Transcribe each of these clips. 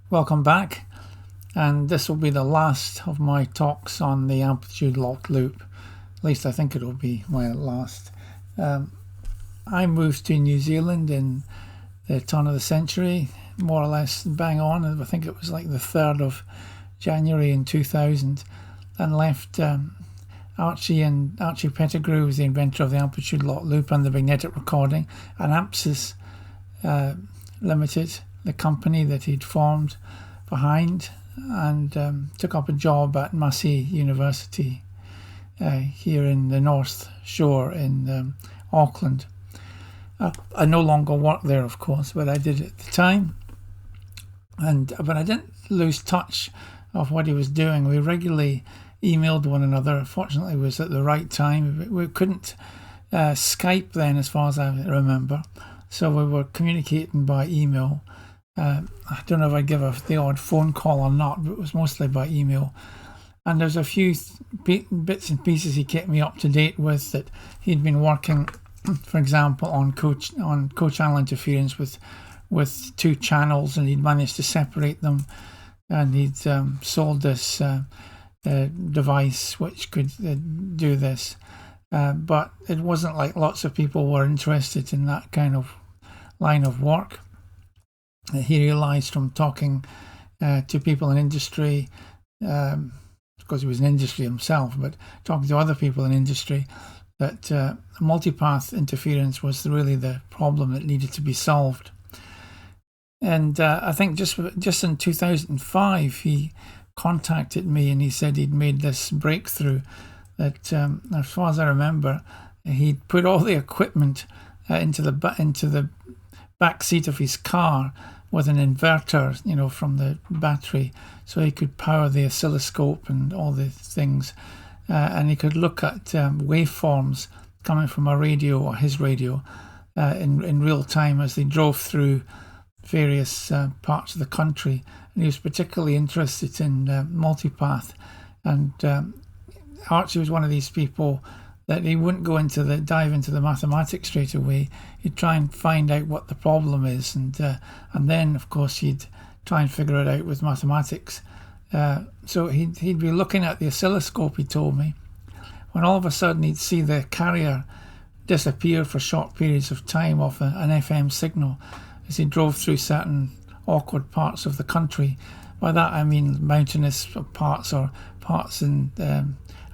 Welcome back, and this will be the last of my talks on the Amplitude Locked Loop. At least I think it will be my last. I moved to New Zealand in the turn of the century, more or less bang on. I think it was like the 3rd of January in 2000, and left Archie Pettigrew was the inventor of the Amplitude Locked Loop and the magnetic recording, and AMPSys Limited, the company that he'd formed behind, and took up a job at Massey University here in the North Shore in Auckland. I no longer work there, of course, but I did at the time. But I didn't lose touch of what he was doing. We regularly emailed one another. Fortunately, it was at the right time. We couldn't Skype then, as far as I remember, so we were communicating by email. I don't know if I'd give the odd phone call or not, but it was mostly by email. And there's a few bits and pieces he kept me up to date with, that he'd been working, for example, on co-channel interference with two channels, and he'd managed to separate them, and he'd sold this device which could do this. But it wasn't like lots of people were interested in that kind of line of work. He realised from talking to people in industry, because he was in industry himself, but talking to other people in industry, that multipath interference was really the problem that needed to be solved. And I think just in 2005, he contacted me and he said he'd made this breakthrough that, as far as I remember, he'd put all the equipment into the back seat of his car with an inverter, from the battery, so he could power the oscilloscope and all the things, and he could look at waveforms coming from a radio or his radio in real time as they drove through various parts of the country. And he was particularly interested in multipath, and Archie was one of these people that he wouldn't dive into the mathematics straight away. He'd try and find out what the problem is, and then of course he'd try and figure it out with mathematics. So he'd be looking at the oscilloscope, he told me, when all of a sudden he'd see the carrier disappear for short periods of time off an FM signal as he drove through certain awkward parts of the country. By that I mean mountainous parts, or parts in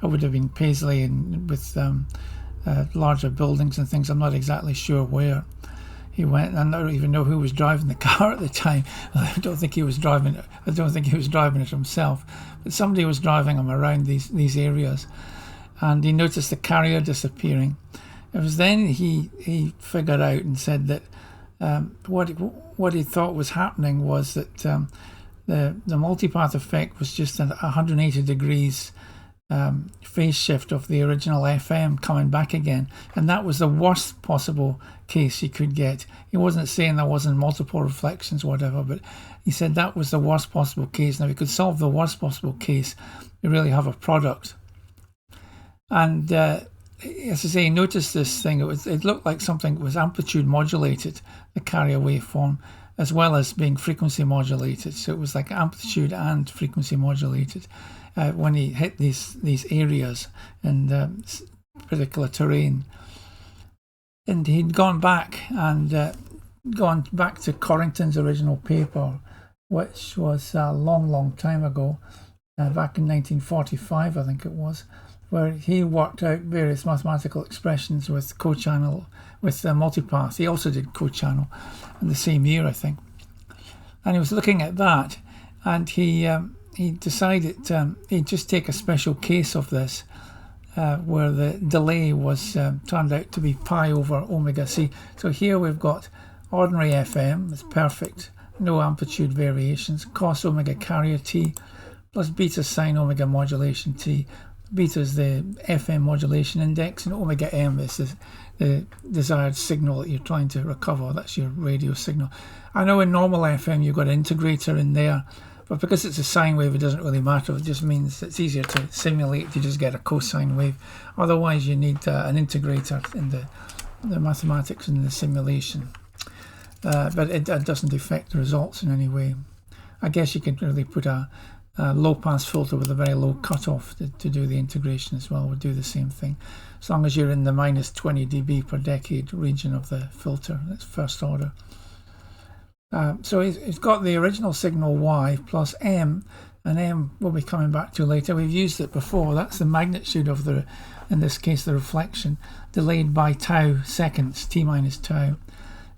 it would have been Paisley, and with larger buildings and things. I'm not exactly sure where he went. I don't even know who was driving the car at the time. I don't think he was driving it himself, but somebody was driving him around these areas, and he noticed the carrier disappearing. It was then he figured out and said that what he thought was happening was that the multipath effect was just at 180 degrees phase shift of the original FM coming back again, and that was the worst possible case you could get. He wasn't saying there wasn't multiple reflections or whatever, but he said that was the worst possible case. Now, if you could solve the worst possible case, you really have a product. And as I say, he noticed this thing. It looked like something that was amplitude modulated, the carrier waveform, as well as being frequency modulated. So it was like amplitude and frequency modulated when he hit these areas and particular terrain. And he'd gone back to Corrington's original paper, which was a long time ago, back in 1945, I think it was, where he worked out various mathematical expressions with co-channel, with multipath. He also did co-channel in the same year, I think. And he was looking at that, and he decided he'd just take a special case of this, where the delay was turned out to be pi over omega c. So here we've got ordinary FM, it's perfect, no amplitude variations, cos omega carrier t, plus beta sine omega modulation t. Beta is the FM modulation index, and omega m is the desired signal that you're trying to recover. That's your radio signal. I know in normal FM you've got an integrator in there, but because it's a sine wave, it doesn't really matter. It just means it's easier to simulate. You just get a cosine wave. Otherwise, you need an integrator in the mathematics and the simulation. But it doesn't affect the results in any way. I guess you could really put a low pass filter with a very low cutoff to do the integration as well. Would do the same thing, as long as you're in the minus 20 dB per decade region of the filter. That's first order. So it's got the original signal Y plus M, and M we'll be coming back to later. We've used it before. That's the magnitude of the, in this case, the reflection, delayed by tau seconds, t minus tau.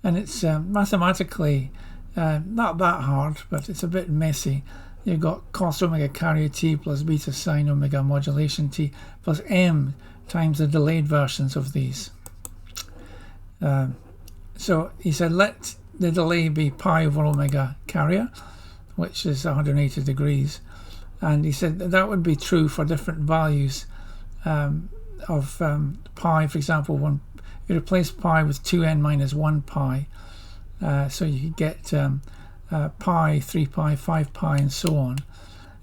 And it's mathematically not that hard, but it's a bit messy. You've got cos omega carrier t plus beta sine omega modulation t plus M times the delayed versions of these. So he said, let the delay be pi over omega carrier, which is 180 degrees. And he said that would be true for different values of pi. For example, when you replace pi with 2n minus 1 pi, so you get pi, 3 pi, 5 pi, and so on.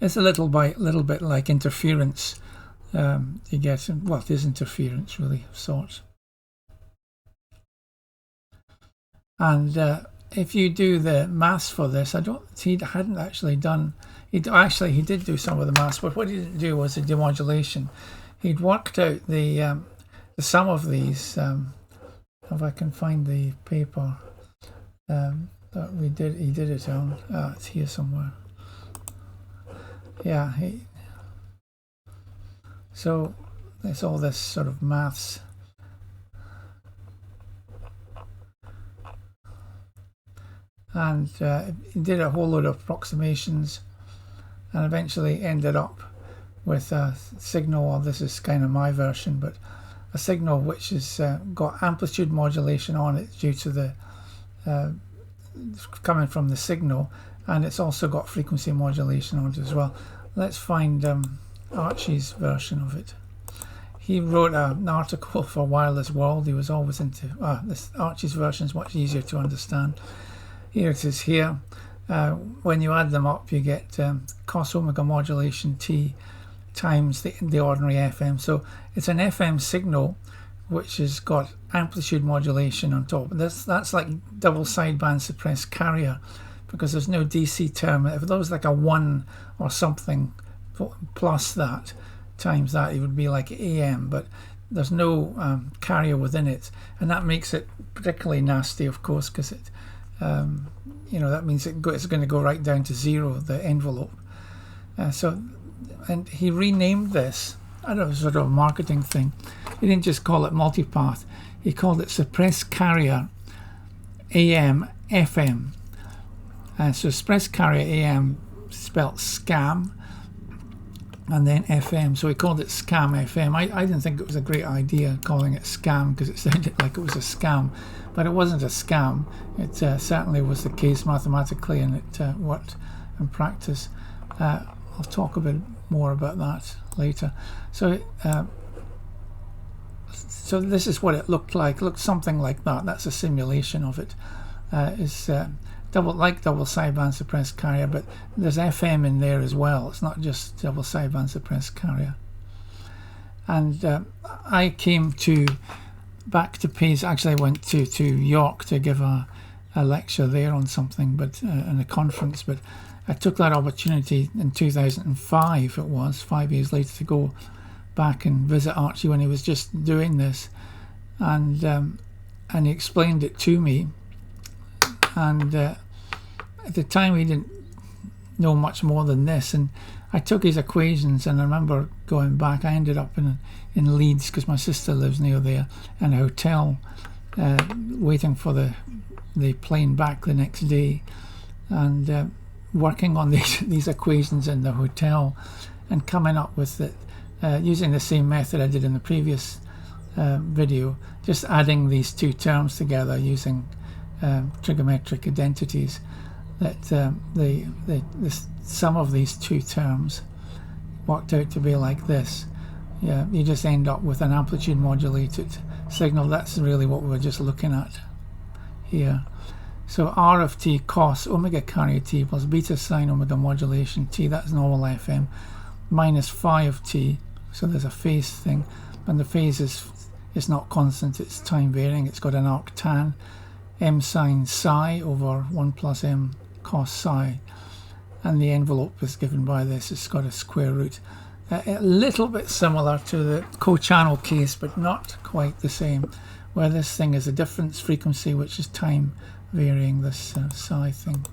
It's a little bit like interference. You get, well, it is interference really of sorts. And if you do the maths for this, he hadn't actually done. He did do some of the maths, but what he didn't do was the demodulation. He'd worked out the sum of these. If I can find the paper that he did it on. It's here somewhere. Yeah. So there's all this sort of maths. And he did a whole load of approximations and eventually ended up with a signal, well, this is kind of my version, but a signal which has got amplitude modulation on it due to the coming from the signal, and it's also got frequency modulation on it as well. Let's find Archie's version of it. He wrote an article for Wireless World. He was always into this. Archie's version is much easier to understand. Here it is here. When you add them up, you get cos omega modulation t times the ordinary FM. So it's an FM signal which has got amplitude modulation on top. That's like double sideband suppressed carrier, because there's no DC term. If there was like a 1 or something plus that times that, it would be like AM, but there's no carrier within it, and that makes it particularly nasty, of course, because it that means it's going to go right down to 0, the envelope. And he renamed this. I don't know, it was sort of a marketing thing. He didn't just call it multipath. He called it suppressed carrier AM FM. So suppressed carrier AM spelt scam, and then FM. So he called it scam FM. I didn't think it was a great idea calling it scam, because it sounded like it was a scam. But it wasn't a scam. It certainly was the case mathematically, and it worked in practice. I'll talk a bit more about that later. So this is what it looked like. It looked something like that. That's a simulation of it. It's double sideband suppressed carrier, but there's FM in there as well. It's not just double sideband suppressed carrier. And I came back to Pays. Actually, I went to York to give a lecture there on something, but in a conference. But I took that opportunity in 2005. It was 5 years later to go back and visit Archie when he was just doing this, and he explained it to me. And at the time, he didn't know much more than this, and I took his equations, and I remember going back. I ended up in Leeds, because my sister lives near there, in a hotel, waiting for the plane back the next day, and working on these equations in the hotel, and coming up with it using the same method I did in the previous video, just adding these two terms together using trigonometric identities. That the sum of these two terms worked out to be like this. Yeah, you just end up with an amplitude modulated signal. That's really what we were just looking at here. So R of t cos omega carrier t plus beta sine omega modulation t, that's normal FM, minus phi of t. So there's a phase thing, and the phase is not constant, it's time varying. It's got an arctan, m sine psi over 1 plus m cos psi. and the envelope is given by this. It's got a square root. A little bit similar to the co-channel case, but not quite the same, where this thing is a difference frequency, which is time varying this psi thing.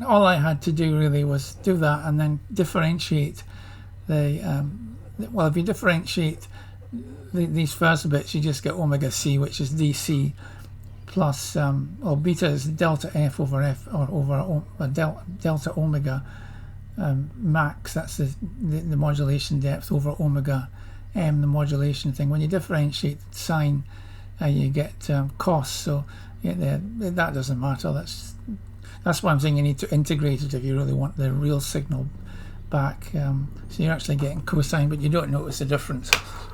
All I had to do really was do that and then differentiate well, if you differentiate these first bits, you just get omega c, which is dc, plus, well, beta is delta f over f, or over delta omega max, that's the modulation depth, over omega m, the modulation thing. When you differentiate sine, you get cos, so yeah, that doesn't matter. That's why I'm saying you need to integrate it if you really want the real signal back. So you're actually getting cosine, but you don't notice the difference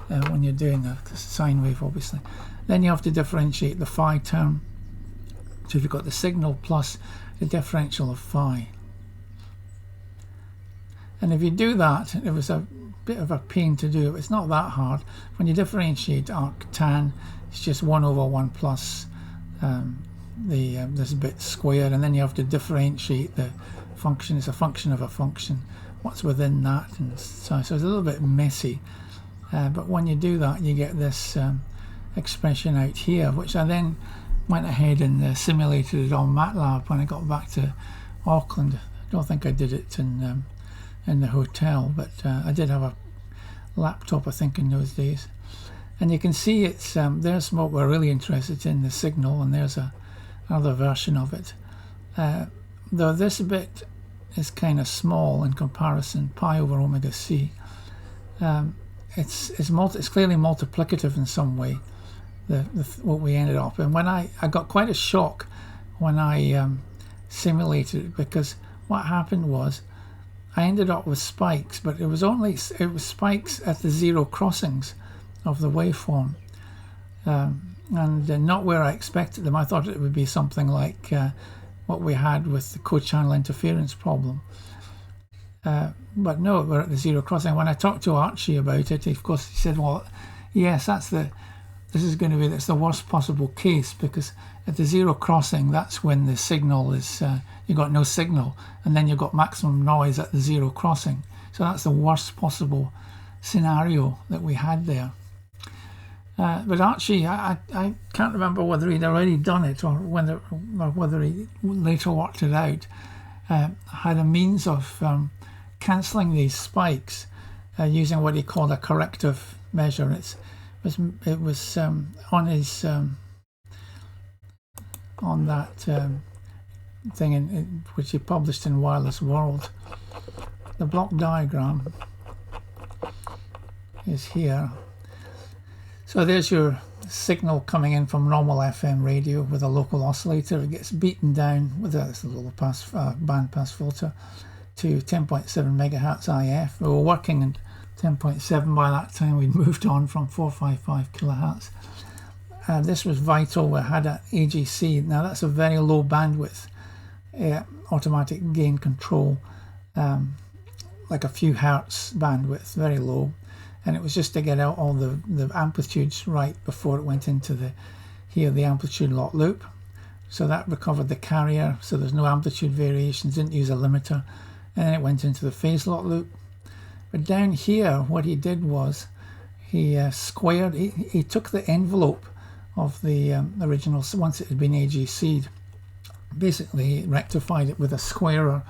when you're doing a sine wave, obviously. Then you have to differentiate the phi term. So if you've got the signal plus the differential of phi. And if you do that, it was a bit of a pain to do. It's not that hard. When you differentiate arctan, it's just 1 over 1 plus this bit squared, and then you have to differentiate the function. It's a function of a function, what's within that, and so it's a little bit messy, but when you do that, you get this expression out here, which I then went ahead and simulated it on MATLAB when I got back to Auckland. I don't think I did it in the hotel, but I did have a laptop, I think, in those days. And you can see it's there's what we're really interested in, the signal, and there's another version of it. Though this bit is kind of small in comparison, pi over omega c. It's clearly multiplicative in some way, what we ended up. And when I got quite a shock when I simulated it, because what happened was I ended up with spikes, but it was spikes at the zero crossings of the waveform, and not where I expected them. I thought it would be something like what we had with the co-channel interference problem, but no, we're at the zero crossing. When I talked to Archie about it, of course, he said, well, yes, that's the worst possible case, because at the zero crossing, that's when the signal is you got no signal, and then you've got maximum noise at the zero crossing. So that's the worst possible scenario that we had there. But Archie, I can't remember whether he'd already done it or whether he later worked it out, had a means of cancelling these spikes using what he called a corrective measure. It was on his on that thing which he published in Wireless World. The block diagram is here. So there's your signal coming in from normal FM radio with a local oscillator. It gets beaten down with this little bandpass filter to 10.7 megahertz IF. We were working in 10.7 by that time. We'd moved on from 455 kilohertz. This was vital. We had an AGC. Now that's a very low bandwidth automatic gain control, like a few hertz bandwidth, very low. And it was just to get out all the amplitudes right before it went into the Amplitude Locked Loop. So that recovered the carrier, so there's no amplitude variations, didn't use a limiter. And then it went into the phase lock loop. But down here, what he did was he squared, he took the envelope of the original, once it had been AGC'd, basically rectified it with a squarer.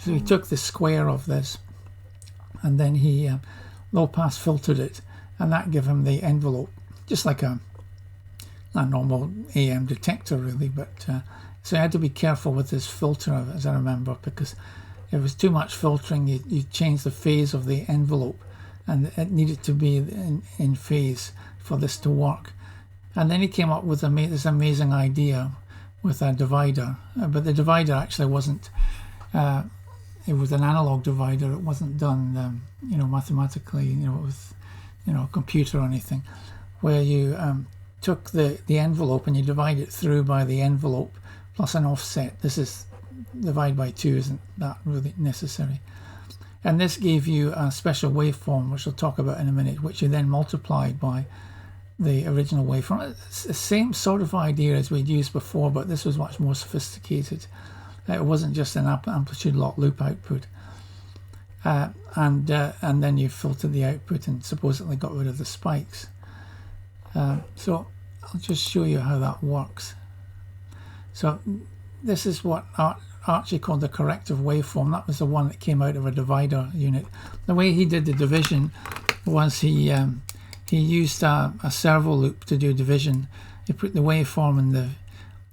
So he took the square of this, and then he low pass filtered it, and that gave him the envelope, just like a normal AM detector really. But so I had to be careful with this filter, as I remember, because if it was too much filtering, you change the phase of the envelope, and it needed to be in phase for this to work. And then he came up with this amazing idea with a divider, but the divider actually wasn't it was an analog divider. It wasn't done mathematically, with a computer or anything, where you took the envelope and you divide it through by the envelope plus an offset. This is divide by 2, isn't that really necessary? And this gave you a special waveform, which we'll talk about in a minute, which you then multiplied by the original waveform. It's the same sort of idea as we'd used before, but this was much more sophisticated. It wasn't just an amplitude locked loop output. And then you filtered the output and supposedly got rid of the spikes. So I'll just show you how that works. So this is what Archie called the corrective waveform. That was the one that came out of a divider unit. The way he did the division was he used a servo loop to do division. He put the waveform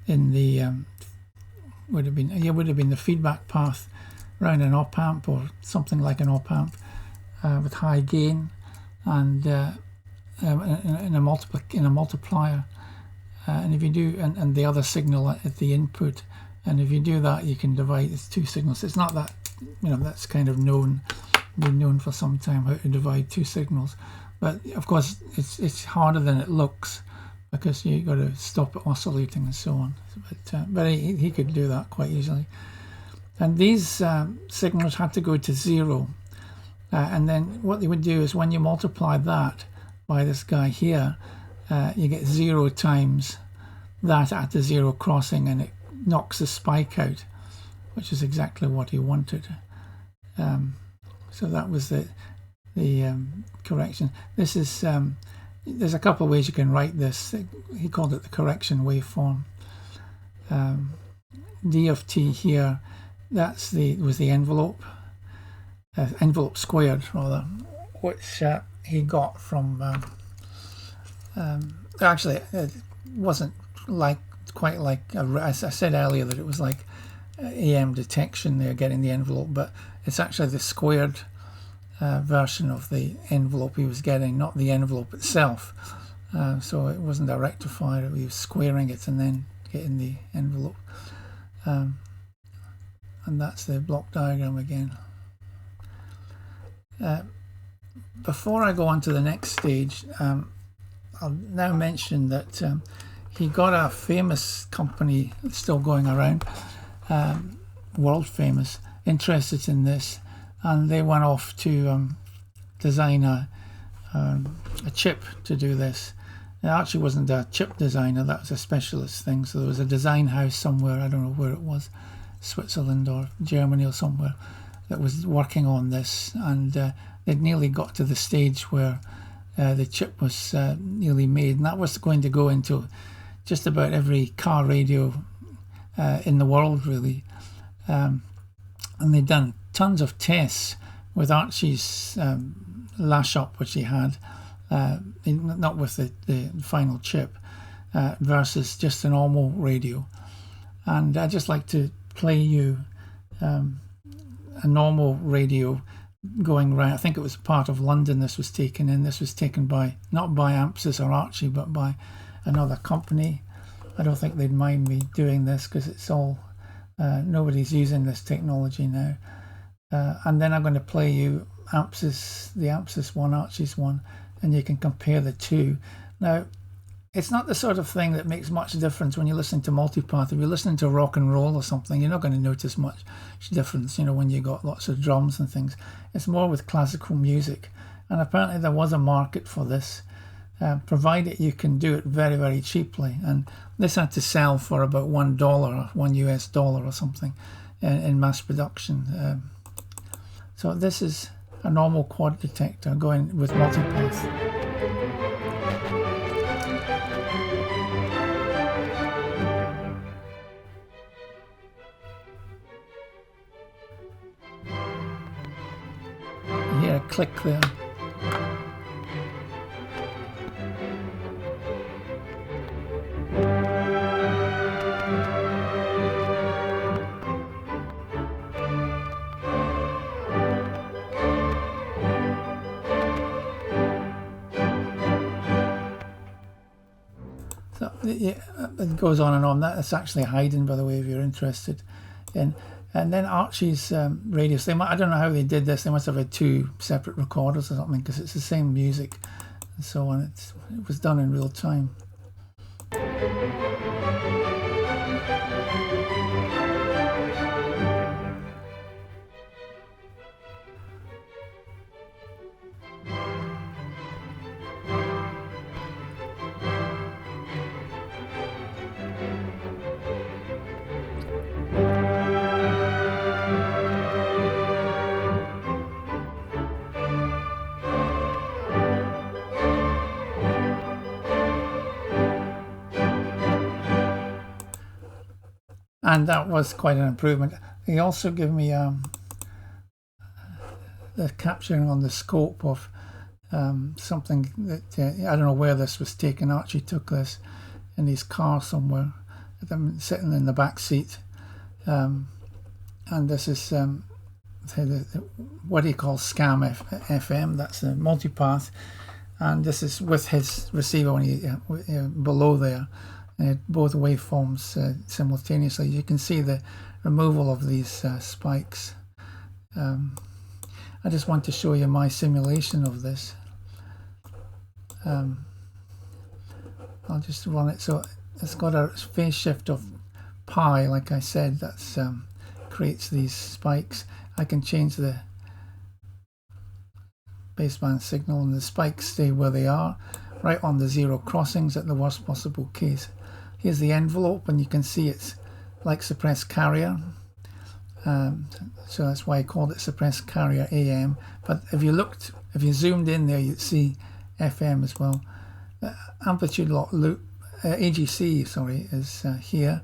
in the would have been the feedback path around an op amp or something like an op amp with high gain and in a multiplier. And if you do, and the other signal at the input, and if you do that, you can divide it's two signals. It's not that, that's kind of been known for some time how to divide two signals, but of course it's harder than it looks because you got to stop it oscillating and so on. But he could do that quite easily. And these signals had to go to 0, and then what they would do is when you multiply that by this guy here, you get 0 times that at the 0 crossing, and it knocks the spike out, which is exactly what he wanted. So that was the correction. This is there's a couple of ways you can write this. He called it the correction waveform. D of t here, was the envelope squared rather, which he got from. Actually, it wasn't quite like I said earlier that it was like AM detection. They're getting the envelope, but it's actually the squared version of the envelope he was getting, not the envelope itself. So it wasn't a rectifier. He was squaring it and then getting the envelope. And that's the block diagram again. Before I go on to the next stage, I'll now mention that he got a famous company still going around, world famous, interested in this, and they went off to design a chip to do this. It actually wasn't a chip designer, that was a specialist thing. So there was a design house somewhere, I don't know where it was, Switzerland or Germany or somewhere, that was working on this, and they'd nearly got to the stage where the chip was nearly made, and that was going to go into just about every car radio in the world, really. And they'd done tons of tests with Archie's lash up, which he had, not with the final chip, versus just a normal radio. And I'd just like to play you a normal radio going round. I think it was part of London this was taken in. This was taken not by Ampsys or Archie, but by another company. I don't think they'd mind me doing this because it's all nobody's using this technology now. And then I'm going to play you the Ampsys one, Archie's one, and you can compare the two. Now, it's not the sort of thing that makes much difference when you listen to Multipath. If you're listening to rock and roll or something, you're not going to notice much difference, when you got lots of drums and things. It's more with classical music. And apparently there was a market for this, provided you can do it very, very cheaply. And this had to sell for about $1, $1 or something in mass production. So this is a normal quad detector going with Multipath. You hear a click there. So it goes on and on. That's actually Haydn, by the way, if you're interested in. And then Archie's radios, I don't know how they did this. They must have had two separate recorders or something, because it's the same music and so on. It was done in real time. and that was quite an improvement. They also give me the capturing on the scope of something that I don't know where this was taken. Archie took this in his car somewhere, them sitting in the back seat, and this is what he calls Scam FM. That's the Multipath, and this is with his receiver when he below there, both waveforms simultaneously. You can see the removal of these spikes. I just want to show you my simulation of this. I'll just run it. So it's got a phase shift of pi, like I said, that's creates these spikes. I can change the baseband signal, and the spikes stay where they are, right on the zero crossings at the worst possible case. Here's the envelope, and you can see it's like suppressed carrier. So that's why I called it suppressed carrier AM. But if you zoomed in there, you'd see FM as well. Amplitude Locked Loop, AGC, sorry, is here.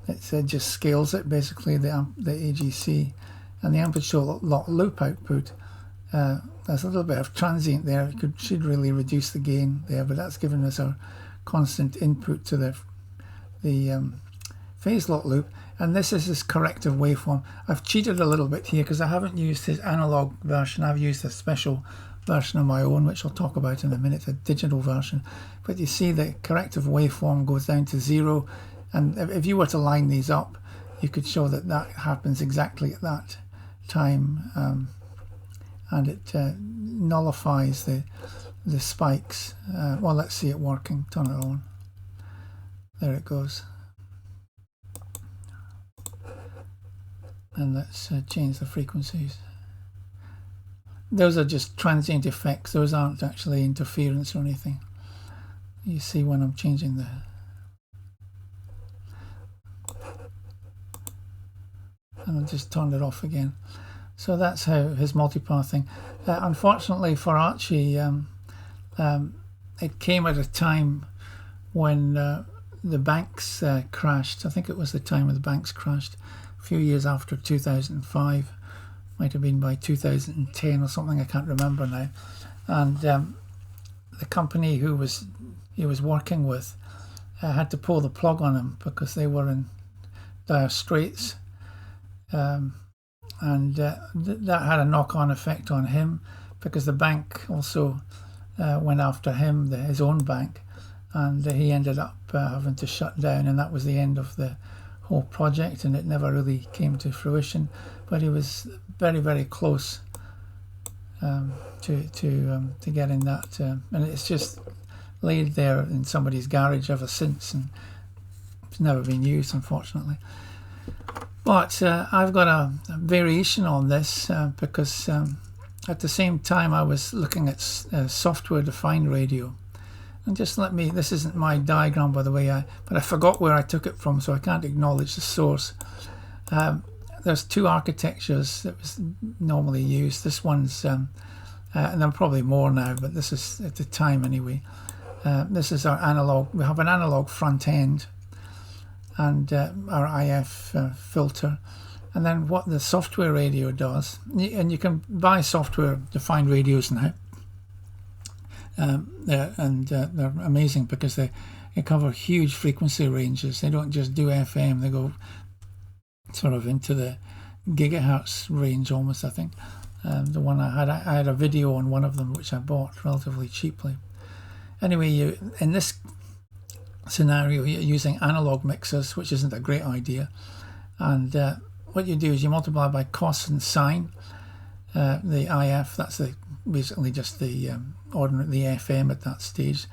It just scales it, basically, the AGC. And the Amplitude Locked Loop output, there's a little bit of transient there. It should really reduce the gain there, but that's given us our constant input to the phase lock loop. And this is his corrective waveform. I've cheated a little bit here because I haven't used his analog version. I've used a special version of my own, which I'll talk about in a minute, a digital version. But you see the corrective waveform goes down to 0, and if you were to line these up, you could show that that happens exactly at that time, and it nullifies the spikes. Well, let's see it working. Turn it on. There it goes. And let's change the frequencies. Those are just transient effects. Those aren't actually interference or anything. You see when I'm changing the... And I just turned it off again. So that's how his multipath thing. Unfortunately for Archie, it came at a time when the banks crashed. I think it was the time when the banks crashed. A few years after 2005, might have been by 2010 or something, I can't remember now. And the company he was working with had to pull the plug on him because they were in dire straits. And that had a knock-on effect on him because the bank also went after him, his own bank, and he ended up having to shut down, and that was the end of the whole project, and it never really came to fruition. But he was very, very close to getting that, and it's just laid there in somebody's garage ever since, and it's never been used, unfortunately. But I've got a variation on this because at the same time I was looking at software-defined radio. And just this isn't my diagram, by the way, but I forgot where I took it from, so I can't acknowledge the source. There's two architectures that was normally used. This one's, and there are probably more now, but this is at the time anyway. This is our analog. We have an analog front end and our IF filter. And then what the software radio does, and you can buy software-defined radios now. They're amazing because they cover huge frequency ranges. They don't just do FM, they go sort of into the gigahertz range almost, I think. The one I had a video on one of them which I bought relatively cheaply. Anyway, in this scenario you're using analog mixers, which isn't a great idea, and what you do is you multiply by cos and sine. The IF, that's basically just the ordinary, the FM at that stage,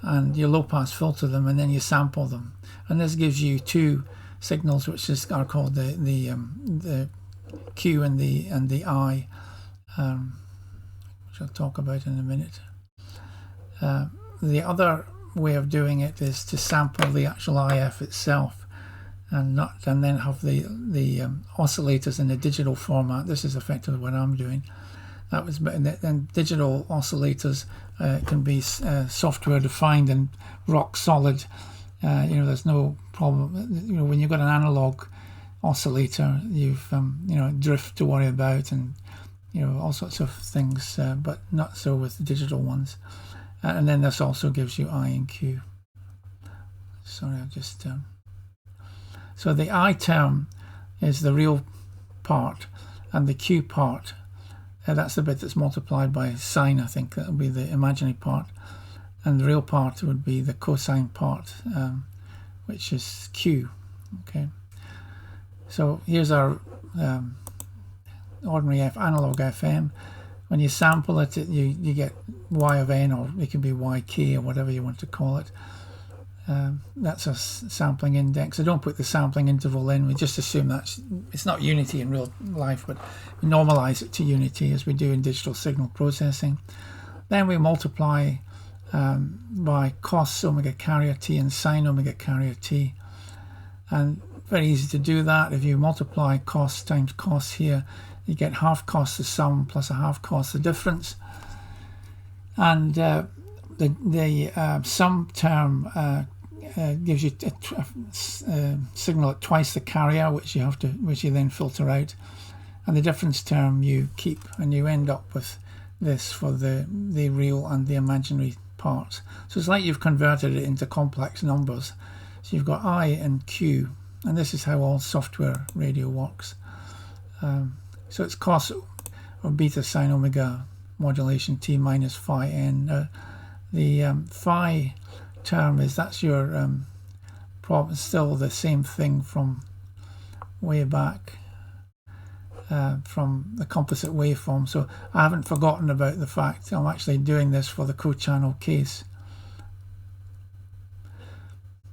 and you low pass filter them, and then you sample them, and this gives you two signals which are called the Q and the I, which I'll talk about in a minute. The other way of doing it is to sample the actual IF itself, and then have the oscillators in the digital format. This is effectively what I'm doing. And digital oscillators can be software defined and rock solid There's no problem. When you've got an analog oscillator, you've drift to worry about, and all sorts of things, but not so with the digital ones. And then this also gives you I and Q. Sorry, I've just so the I term is the real part, and the Q part, that's the bit that's multiplied by sine. I think that will be the imaginary part, and the real part would be the cosine part, which is Q. Okay, so here's our ordinary analog FM. When you sample it, you get Y of n, or it can be YK, or whatever you want to call it. That's a sampling index. I don't put the sampling interval in. We just assume that it's not unity in real life, but we normalize it to unity as we do in digital signal processing. Then we multiply by cos omega carrier t and sine omega carrier t. And very easy to do that. If you multiply cos times cos here, you get half cos the sum plus a half cos the difference. And the sum term gives you a signal at twice the carrier, which you then filter out, and the difference term you keep, and you end up with this for the real and the imaginary parts. So it's like you've converted it into complex numbers. So you've got I and Q, and this is how all software radio works. So it's cos or beta sine omega modulation t minus phi n. The phi term that's your still the same thing from way back, from the composite waveform. So I haven't forgotten about the fact I'm actually doing this for the co-channel case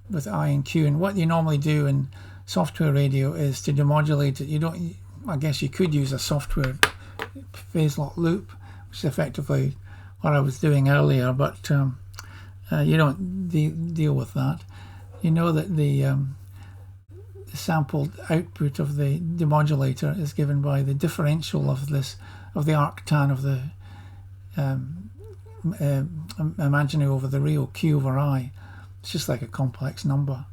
with I and Q. And what you normally do in software radio is to demodulate it. I guess you could use a software phase lock loop, which is effectively what I was doing earlier, but you don't deal with that. You know that the sampled output of the demodulator is given by the differential of the arctan of the imaginary over the real, Q over I. It's just like a complex number.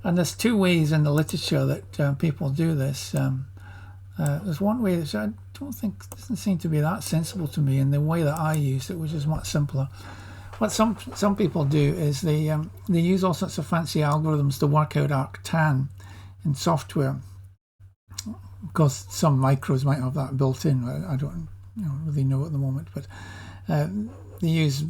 And there's two ways in the literature that people do this. There's one way that I don't think doesn't seem to be that sensible to me, and the way that I used it, which is much simpler. What some people do is they use all sorts of fancy algorithms to work out arctan in software. Of course, some micros might have that built in. I don't really know at the moment, but they use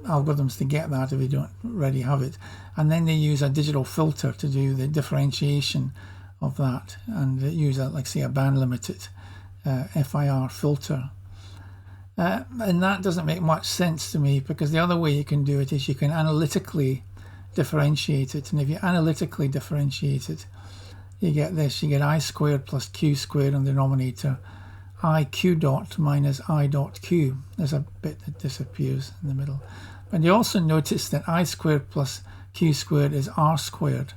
algorithms to get that if you don't already have it, and then they use a digital filter to do the differentiation of that, and they use like say a band limited FIR filter. And that doesn't make much sense to me, because the other way you can do it is you can analytically differentiate it, and if you analytically differentiate it, you get this. You get I squared plus Q squared on the denominator, I Q dot minus I dot Q. There's a bit that disappears in the middle. But you also notice that I squared plus Q squared is R squared,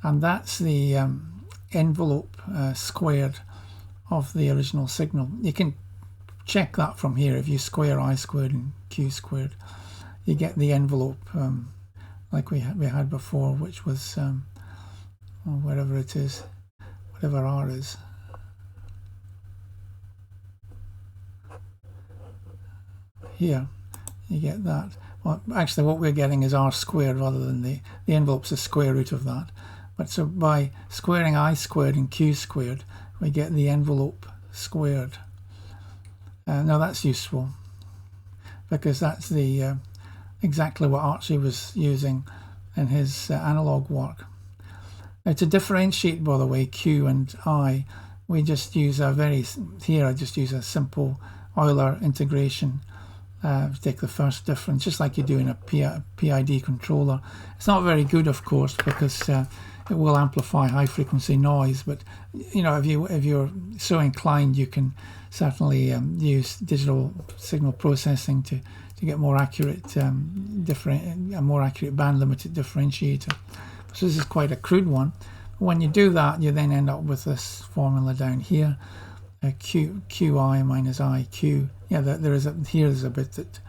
and that's the envelope squared of the original signal. You can check that from here. If you square I squared and Q squared, you get the envelope like we had before, which was whatever it is, whatever R is. Here you get that. Well, actually what we're getting is R squared rather than the envelope's the square root of that. But so by squaring I squared and Q squared, we get the envelope squared. Now that's useful, because that's the exactly what Archie was using in his analog work. Now to differentiate, by the way, Q and I, we just use I just use a simple Euler integration. Take the first difference, just like you do in a PID controller. It's not very good, of course, because it will amplify high frequency noise, but if you're so inclined, you can certainly use digital signal processing to get more accurate a more accurate band limited differentiator. So this is quite a crude one. When you do that, you then end up with this formula down here, QI minus IQ. Yeah, there's a bit that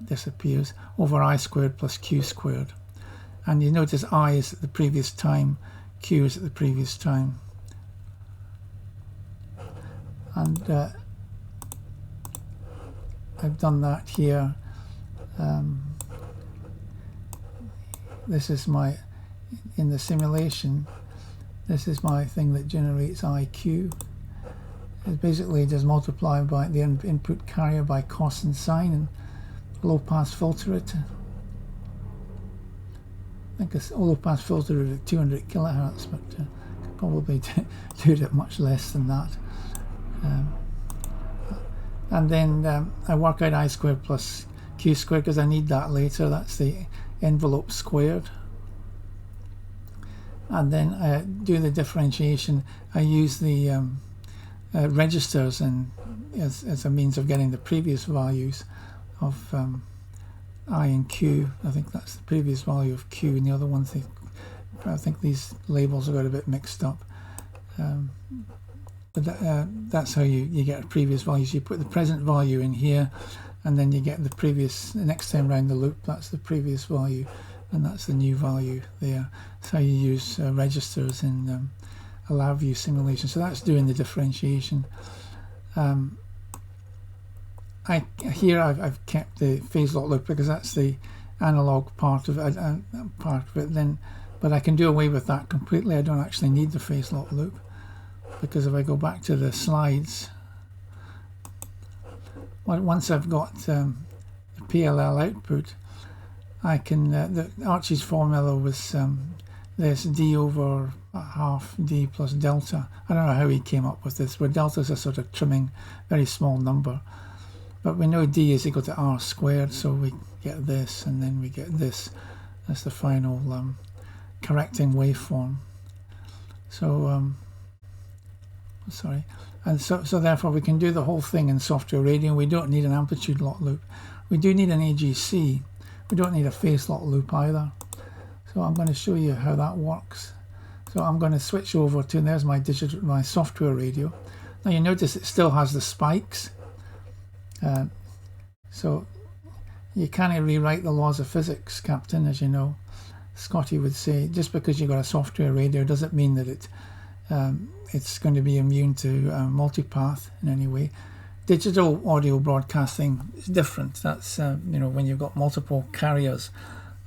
disappears, over I squared plus Q squared. and you notice I is at the previous time, Q is at the previous time. And I've done that here. This is my, in the simulation, this is my thing that generates IQ. It basically just multiply by the input carrier by cos and sine and low pass filter it. I think a low pass filter is at 200 kilohertz, but could probably do it at much less than that. And then I work out I squared plus Q squared because I need that later. That's the envelope squared. And then I do the differentiation. I use the registers and as a means of getting the previous values of I and Q. I think that's the previous value of Q, and the other ones, I think these labels got a bit mixed up. But that's how you get previous values. You put the present value in here, and then you get the previous, the next time around the loop, that's the previous value, and that's the new value there. That's how you use registers in a lab view simulation. So that's doing the differentiation. Here I've kept the phase lock loop because that's the analog part of it. Then, but I can do away with that completely. I don't actually need the phase lock loop, because if I go back to the slides, once I've got the PLL output, I can, the Archie's formula was this d over half d plus delta. I don't know how he came up with this, where delta is a sort of trimming, very small number. But we know d is equal to r squared, so we get this, and then we get this. That's the final correcting waveform. So, sorry. And so therefore we can do the whole thing in software radio. We don't need an amplitude lock loop. We do need an AGC. We don't need a phase lock loop either. So I'm going to show you how that works. So I'm going to switch over to, there's my software radio. Now you notice it still has the spikes. So you can't rewrite the laws of physics, Captain, as you know. Scotty would say, just because you've got a software radio doesn't mean that it's going to be immune to multipath in any way. Digital audio broadcasting is different. That's you know, when you've got multiple carriers.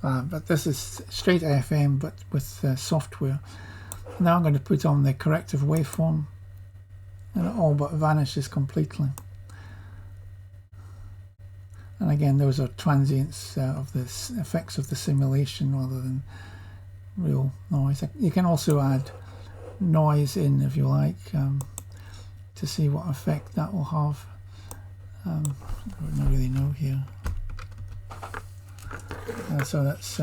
But this is straight FM, but with software. Now I'm going to put on the corrective waveform, and it all but vanishes completely. And again, those are transients of the effects of the simulation rather than real noise. You can also add noise in if you like, to see what effect that will have. I don't really know here. So that's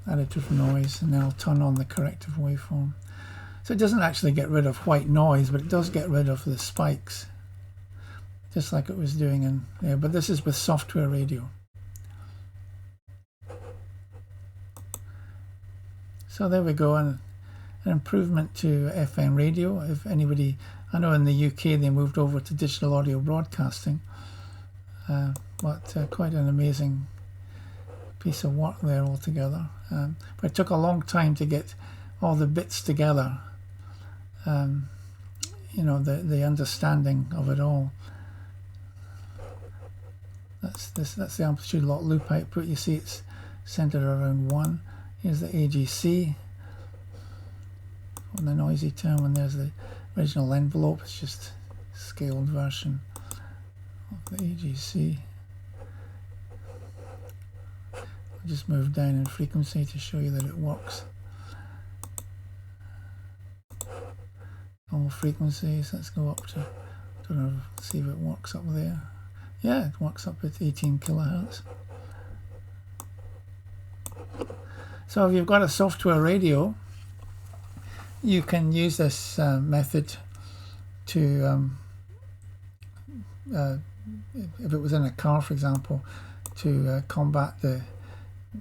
additive noise, and then I'll turn on the corrective waveform. So it doesn't actually get rid of white noise, but it does get rid of the spikes, just like it was doing in there. But this is with software radio. So there we go, and an improvement to FM radio. If anybody, I know in the UK they moved over to digital audio broadcasting, but quite an amazing piece of work there altogether. But it took a long time to get all the bits together. You know, the understanding of it all. That's the amplitude lock loop output. You see it's centered around 1. Here's the AGC on the noisy term, and there's the original envelope. It's just a scaled version of the AGC. I'll just move down in frequency to show you that it works. All frequencies. Let's go up to, I don't know, see if it works up there. Yeah, it works up at 18 kilohertz. So if you've got a software radio, you can use this method to, if it was in a car, for example, to combat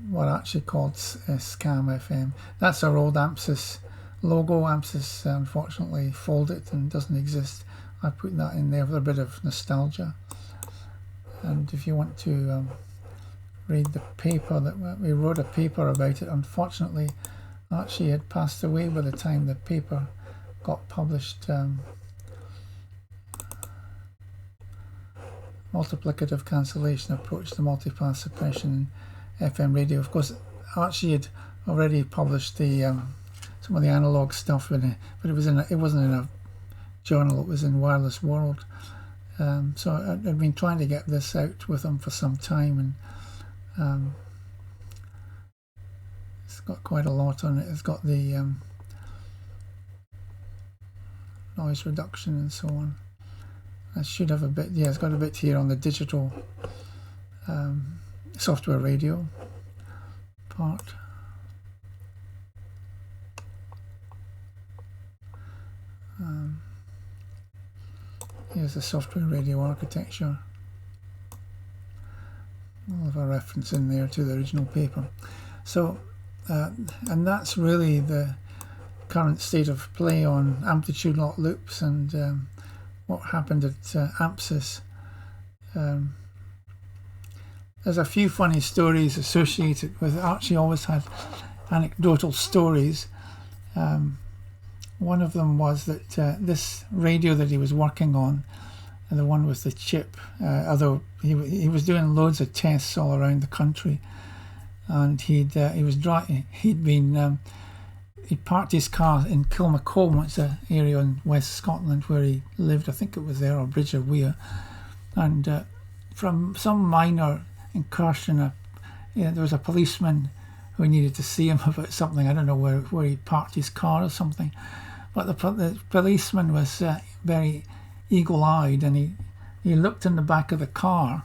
what I actually called scam FM. That's our old AMPSIS logo. AMPSIS unfortunately folded and doesn't exist. I put that in there with a bit of nostalgia. And if you want to read the paper that we wrote a paper about it. Unfortunately, Archie had passed away by the time the paper got published. Multiplicative cancellation approach to multipath suppression in FM radio. Of course, Archie had already published the some of the analog stuff in it, but it wasn't in a journal. It was in Wireless World. So I'd been trying to get this out with him for some time, and it's got quite a lot on it. It's got the noise reduction and so on. I should have a bit, yeah, it's got a bit here on the digital software radio part. Here's the software radio architecture. We'll have a reference in there to the original paper. So, and that's really the current state of play on amplitude locked loops and what happened at AMPSIS. There's a few funny stories associated with it. Archie always had anecdotal stories. One of them was that this radio that he was working on, and the one with the chip, although he was doing loads of tests all around the country, and he'd parked his car in Kilmacombe, it's an area in West Scotland where he lived. I think it was there, or Bridge of Weir, and from some minor incursion, there was a policeman who needed to see him about something. I don't know where he parked his car or something, but the policeman was very eagle-eyed, and he looked in the back of the car.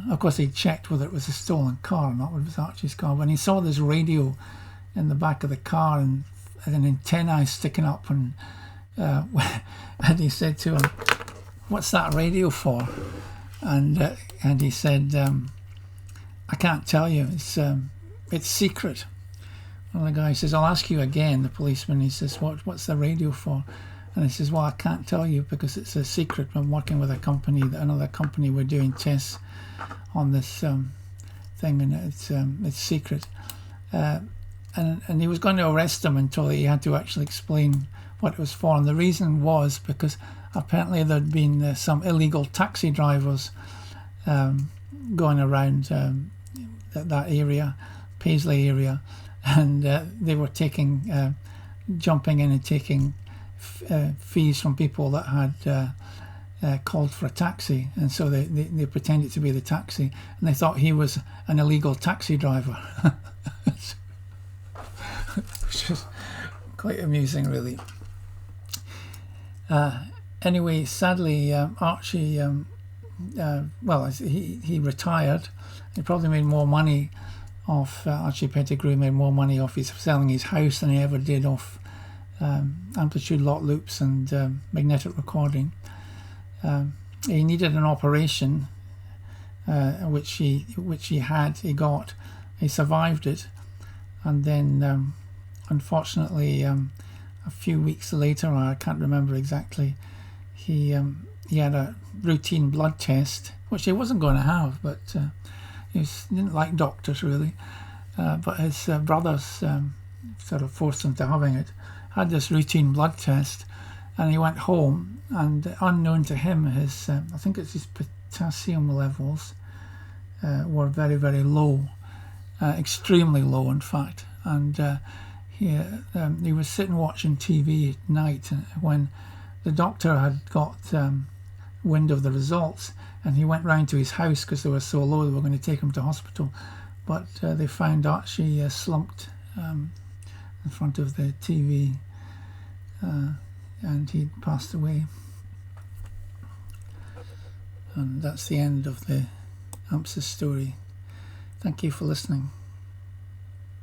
Of course, he checked whether it was a stolen car or not, whether it was Archie's car. When he saw this radio in the back of the car and an antennae sticking up, and he said to him, "What's that radio for?" And he said, "I can't tell you. It's secret." Well, the guy says, "I'll ask you again." The policeman, he says, "What's the radio for?" And he says, "Well, I can't tell you because it's a secret. I'm working with another company. We're doing tests on this thing, and it's secret." And he was going to arrest him until he had to actually explain what it was for. And the reason was because apparently there'd been some illegal taxi drivers going around that area, Paisley area, and they were jumping in and taking fees from people that had called for a taxi, and so they pretended to be the taxi, and they thought he was an illegal taxi driver. Which is quite amusing, really. Anyway, sadly, Archie, he retired. He probably made more money off Archie Pettigrew made more money off selling his house than he ever did off amplitude locked loops and magnetic recording. He needed an operation, which he got. He survived it, and then unfortunately, a few weeks later, or I can't remember exactly, he had a routine blood test, which he wasn't going to have, but he didn't like doctors really. But his brothers sort of forced him to having it. Had this routine blood test, and he went home, and unknown to him, his I think it's his potassium levels were very, very low, extremely low, in fact. And he was sitting watching TV at night when the doctor had got wind of the results, and he went round to his house because they were so low they were going to take him to hospital, but they found Archie slumped in front of the TV, and he'd passed away. And that's the end of the AMPSIS story. Thank you for listening.